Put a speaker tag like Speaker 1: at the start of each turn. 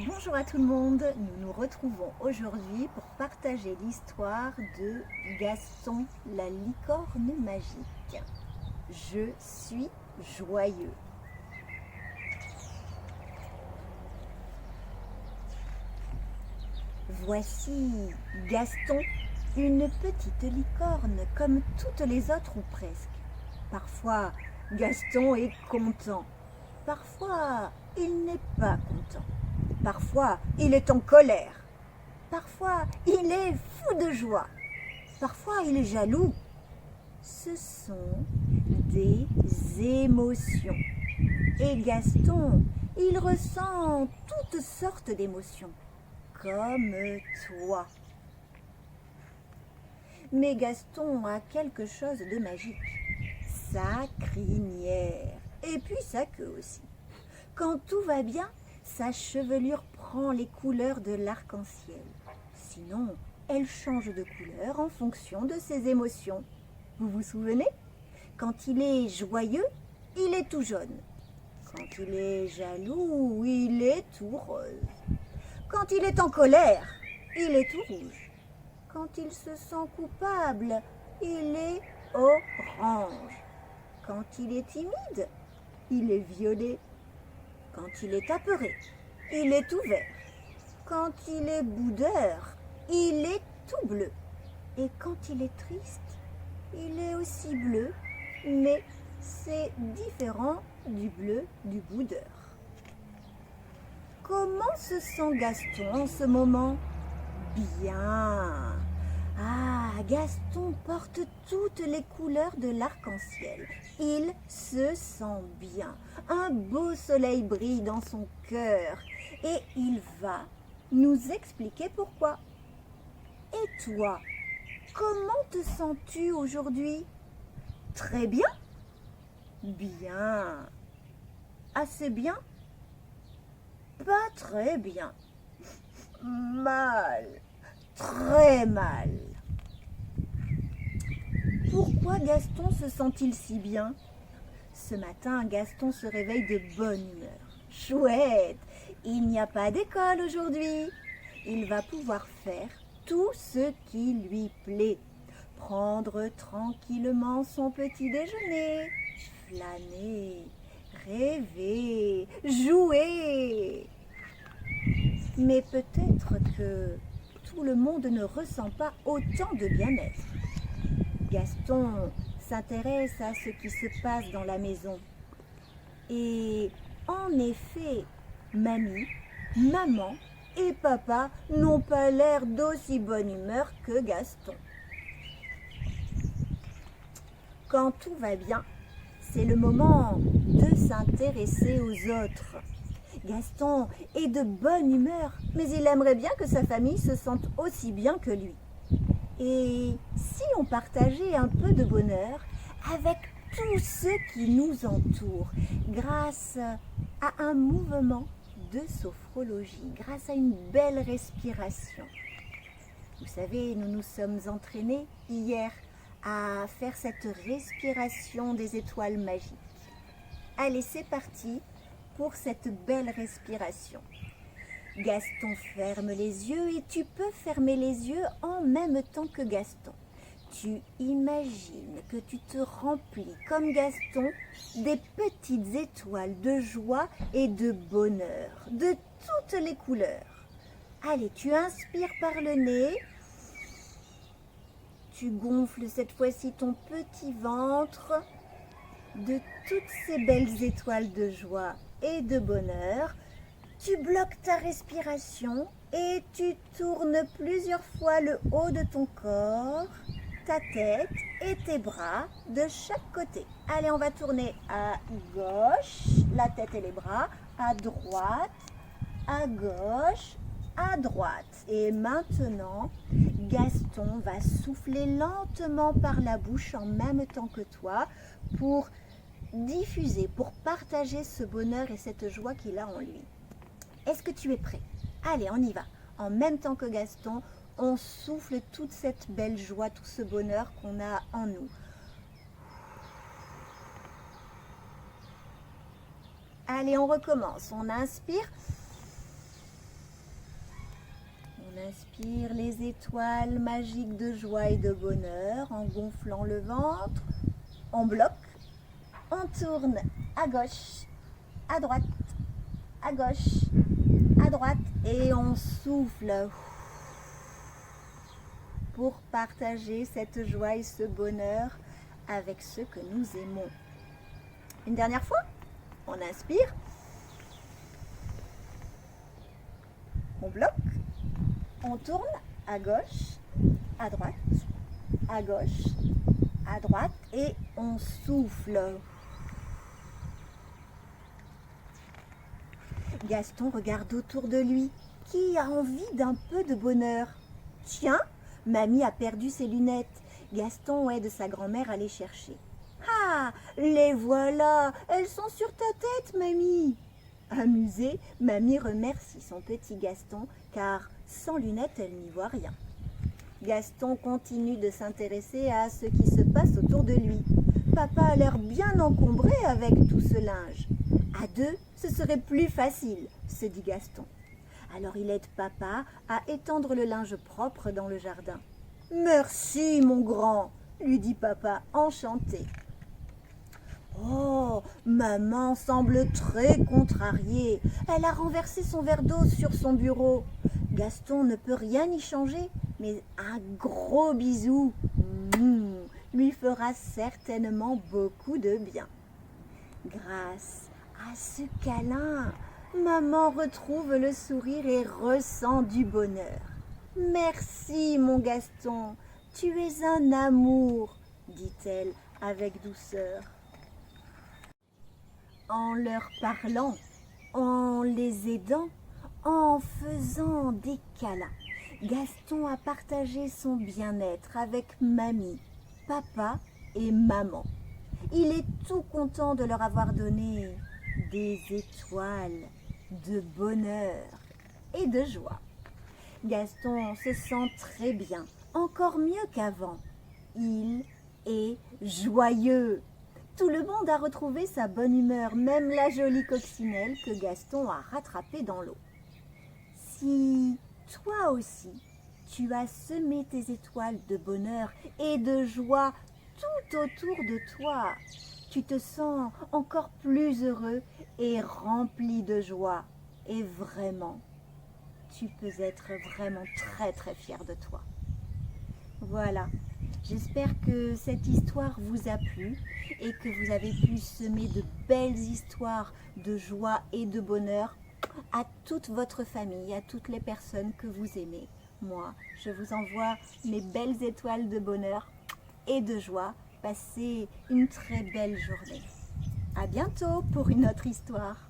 Speaker 1: Bonjour à tout le monde, nous nous retrouvons aujourd'hui pour partager l'histoire de Gaston la licorne magique. Je suis joyeux. Voici Gaston, une petite licorne comme toutes les autres ou presque. Parfois, Gaston est content. Parfois, il n'est pas content. Parfois, il est en colère. Parfois, il est fou de joie. Parfois, il est jaloux. Ce sont des émotions. Et Gaston, il ressent toutes sortes d'émotions, comme toi. Mais Gaston a quelque chose de magique. Sa crinière. Et puis sa queue aussi. Quand tout va bien, sa chevelure prend les couleurs de l'arc-en-ciel. Sinon, elle change de couleur en fonction de ses émotions. Vous vous souvenez? Quand il est joyeux, il est tout jaune. Quand il est jaloux, il est tout rose. Quand il est en colère, il est tout rouge. Quand il se sent coupable, il est orange. Quand il est timide, il est violet. Quand il est apeuré, il est tout vert. Quand il est boudeur, il est tout bleu. Et quand il est triste, il est aussi bleu, mais c'est différent du bleu du boudeur. Comment se sent Gaston en ce moment? Bien. Ah, Gaston porte toutes les couleurs de l'arc-en-ciel. Il se sent bien. Un beau soleil brille dans son cœur et il va nous expliquer pourquoi. Et toi, comment te sens-tu aujourd'hui? Très bien? Bien. Assez bien? Pas très bien. Mal. Très mal. Pourquoi Gaston se sent-il si bien? Ce matin, Gaston se réveille de bonne humeur. Chouette! Il n'y a pas d'école aujourd'hui. Il va pouvoir faire tout ce qui lui plaît. Prendre tranquillement son petit déjeuner, flâner, rêver, jouer. Mais peut-être que tout le monde ne ressent pas autant de bien-être. Gaston s'intéresse à ce qui se passe dans la maison. Et en effet, mamie, maman et papa n'ont pas l'air d'aussi bonne humeur que Gaston. Quand tout va bien, c'est le moment de s'intéresser aux autres. Gaston est de bonne humeur, mais il aimerait bien que sa famille se sente aussi bien que lui. Et si on partageait un peu de bonheur avec tous ceux qui nous entourent, grâce à un mouvement de sophrologie, grâce à une belle respiration. Vous savez, nous nous sommes entraînés hier à faire cette respiration des étoiles magiques. Allez, c'est parti pour cette belle respiration. Gaston ferme les yeux et tu peux fermer les yeux en même temps que Gaston. Tu imagines que tu te remplis comme Gaston des petites étoiles de joie et de bonheur, de toutes les couleurs. Allez, tu inspires par le nez. Tu gonfles cette fois-ci ton petit ventre de toutes ces belles étoiles de joie et de bonheur. Tu bloques ta respiration et tu tournes plusieurs fois le haut de ton corps, ta tête et tes bras de chaque côté. Allez, on va tourner à gauche, la tête et les bras, à droite, à gauche, à droite. Et maintenant, Gaston va souffler lentement par la bouche en même temps que toi pour diffuser, pour partager ce bonheur et cette joie qu'il a en lui. Est-ce que tu es prêt? Allez, on y va. En même temps que Gaston, on souffle toute cette belle joie, tout ce bonheur qu'on a en nous. Allez, on recommence. On inspire. inspire les étoiles magiques de joie et de bonheur en gonflant le ventre. On bloque, on tourne à gauche, à droite, à gauche, à droite et on souffle pour partager cette joie et ce bonheur avec ceux que nous aimons. Une dernière fois, on inspire, on bloque, on tourne à gauche, à droite, à gauche, à droite et on souffle. Gaston regarde autour de lui. Qui a envie d'un peu de bonheur? Tiens, mamie a perdu ses lunettes. Gaston aide sa grand-mère à les chercher. Ah, les voilà, elles sont sur ta tête, mamie. Amusée, mamie remercie son petit Gaston car sans lunettes, elle n'y voit rien. Gaston continue de s'intéresser à ce qui se passe autour de lui. Papa a l'air bien encombré avec tout ce linge. À deux, ce serait plus facile, se dit Gaston. Alors il aide papa à étendre le linge propre dans le jardin. Merci, mon grand, lui dit papa, enchanté. Oh, maman semble très contrariée. Elle a renversé son verre d'eau sur son bureau. Gaston ne peut rien y changer, mais un gros bisou lui fera certainement beaucoup de bien. Grâce à ce câlin, maman retrouve le sourire et ressent du bonheur. Merci, mon Gaston, tu es un amour, dit-elle avec douceur. En leur parlant, en les aidant, en faisant des câlins, Gaston a partagé son bien-être avec mamie, papa et maman. Il est tout content de leur avoir donné des étoiles de bonheur et de joie. Gaston se sent très bien, encore mieux qu'avant. Il est joyeux. Tout le monde a retrouvé sa bonne humeur, même la jolie coccinelle que Gaston a rattrapée dans l'eau. Si toi aussi, tu as semé tes étoiles de bonheur et de joie tout autour de toi, tu te sens encore plus heureux et rempli de joie. Et vraiment, tu peux être vraiment très très fier de toi. Voilà, j'espère que cette histoire vous a plu et que vous avez pu semer de belles histoires de joie et de bonheur à toute votre famille, à toutes les personnes que vous aimez. Moi, je vous envoie mes belles étoiles de bonheur et de joie. Passez une très belle journée. À bientôt pour une autre histoire.